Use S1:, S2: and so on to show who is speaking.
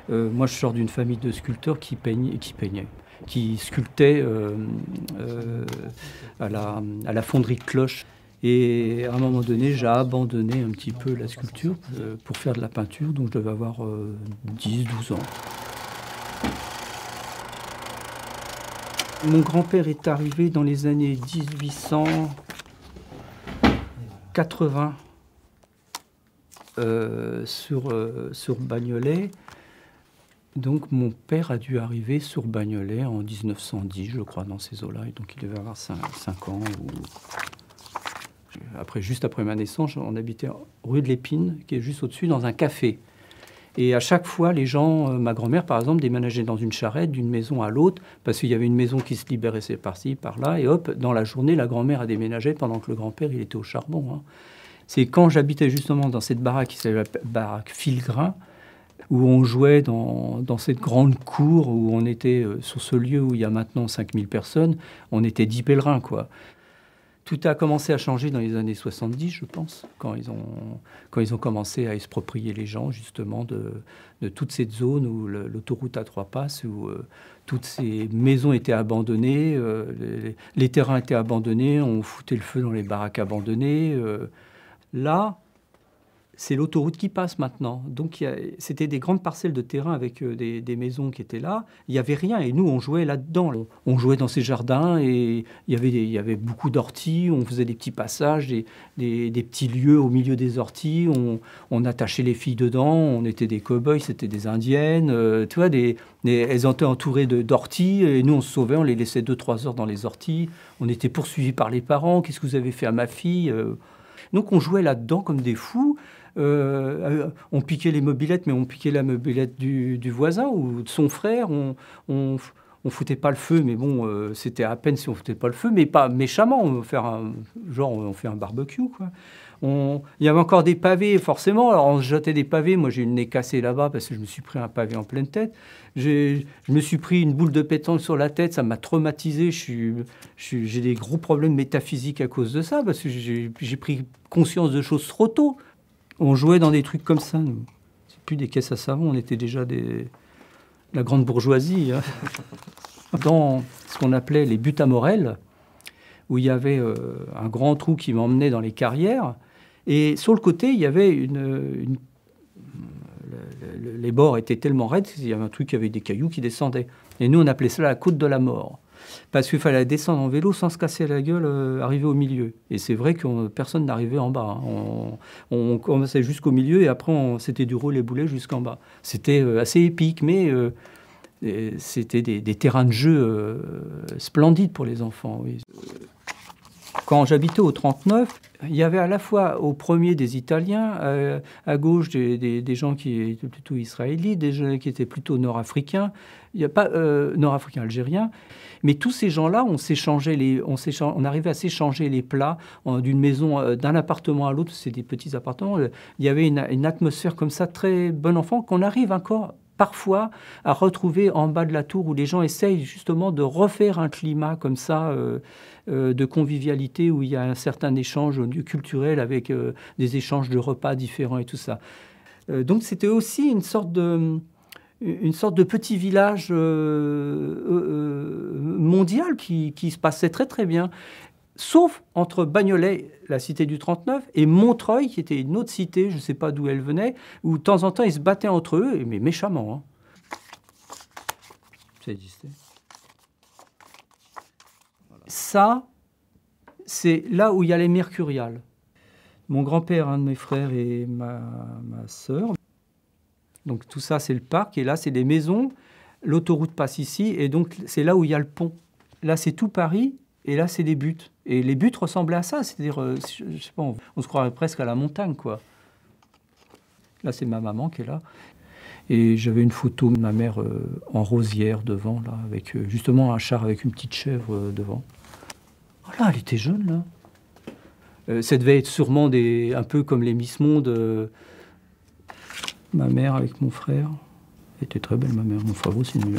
S1: Moi, je sors d'une famille de sculpteurs qui sculptaient à la fonderie de cloches. Et à un moment donné, j'ai abandonné un petit peu la sculpture pour faire de la peinture, donc je devais avoir 10-12 ans. Mon grand-père est arrivé dans les années 1880 sur Bagnolet. Donc mon père a dû arriver sur Bagnolet en 1910, je crois, dans ces eaux-là. Et donc il devait avoir 5 ans. Juste après ma naissance, on habitait rue de l'Épine, qui est juste au-dessus, dans un café. Et à chaque fois, les gens, ma grand-mère par exemple, déménageait dans une charrette d'une maison à l'autre, parce qu'il y avait une maison qui se libérait par-ci, par-là, et hop, dans la journée, la grand-mère a déménagé pendant que le grand-père, il était au charbon. Hein. C'est quand j'habitais justement dans cette baraque qui s'appelait la baraque Filgrin, où on jouait dans cette grande cour, où on était sur ce lieu où il y a maintenant 5000 personnes, on était 10 pèlerins, quoi. Tout a commencé à changer dans les années 70, je pense, quand ils ont commencé à exproprier les gens, justement, de toute cette zone où l'autoroute A3 passe, où toutes ces maisons étaient abandonnées, les terrains étaient abandonnés, on foutait le feu dans les baraques abandonnées. Là, c'est l'autoroute qui passe maintenant. Donc, c'était des grandes parcelles de terrain avec des maisons qui étaient là. Il n'y avait rien. Et nous, on jouait là-dedans. On jouait dans ces jardins et il y avait beaucoup d'orties. On faisait des petits passages, des petits lieux au milieu des orties. On attachait les filles dedans. On était des cow-boys, c'était des indiennes. Tu vois, elles étaient entourées d'orties. Et nous, on se sauvait. On les laissait 2-3 heures dans les orties. On était poursuivis par les parents. Qu'est-ce que vous avez fait à ma fille ? Donc, on jouait là-dedans comme des fous. On piquait les mobylettes, mais on piquait la mobylette du voisin ou de son frère. On foutait pas le feu, mais bon, c'était à peine si on foutait pas le feu, mais pas méchamment. On fait un barbecue, quoi. Il y avait encore des pavés, forcément. Alors on se jetait des pavés. Moi, j'ai eu le nez cassé là-bas parce que je me suis pris un pavé en pleine tête. Je me suis pris une boule de pétanque sur la tête. Ça m'a traumatisé. J'ai des gros problèmes métaphysiques à cause de ça parce que j'ai pris conscience de choses trop tôt. On jouait dans des trucs comme ça, nous. C'est plus des caisses à savon, on était déjà la grande bourgeoisie. Hein. Dans ce qu'on appelait les buttes à Morel, où il y avait un grand trou qui m'emmenait dans les carrières. Et sur le côté, il y avait les bords étaient tellement raides qu'il y avait un truc qui avait des cailloux qui descendaient. Et nous, on appelait cela la côte de la mort. Parce qu'il fallait descendre en vélo sans se casser la gueule, arriver au milieu. Et c'est vrai que personne n'arrivait en bas. Hein. On commençait jusqu'au milieu et après, c'était du roule et boulet jusqu'en bas. C'était assez épique, mais c'était des terrains de jeu splendides pour les enfants. Oui. Quand j'habitais au 39, il y avait à la fois au premier des Italiens, à gauche des gens qui étaient plutôt israélites, des gens qui étaient plutôt nord-africains. Il n'y a pas nord-africains, algériens. Mais tous ces gens-là, on arrivait à s'échanger les plats d'une maison, d'un appartement à l'autre. C'est des petits appartements. Il y avait une atmosphère comme ça, très bon enfant, qu'on arrive encore parfois à retrouver en bas de la tour où les gens essayent justement de refaire un climat comme ça, de convivialité, où il y a un certain échange culturel avec des échanges de repas différents et tout ça. Donc c'était aussi une sorte de petit village mondial qui se passait très très bien. Sauf entre Bagnolet, la cité du 39, et Montreuil, qui était une autre cité, je ne sais pas d'où elle venait, où de temps en temps, ils se battaient entre eux, mais méchamment. Hein. Ça existait. Ça, c'est là où il y a les mercuriales. Mon grand-père, un de mes frères et ma sœur. Donc tout ça, c'est le parc, et là, c'est des maisons. L'autoroute passe ici, et donc c'est là où il y a le pont. Là, c'est tout Paris. Et là, c'est des buttes. Et les buttes ressemblaient à ça. C'est-à-dire, je sais pas, on se croirait presque à la montagne, quoi. Là, c'est ma maman qui est là. Et j'avais une photo de ma mère en rosière devant, là, avec justement un char avec une petite chèvre devant. Voilà, elle était jeune, là. Ça devait être sûrement un peu comme les Miss Monde. Ma mère avec mon frère. Elle était très belle, ma mère. Mon frère aussi, une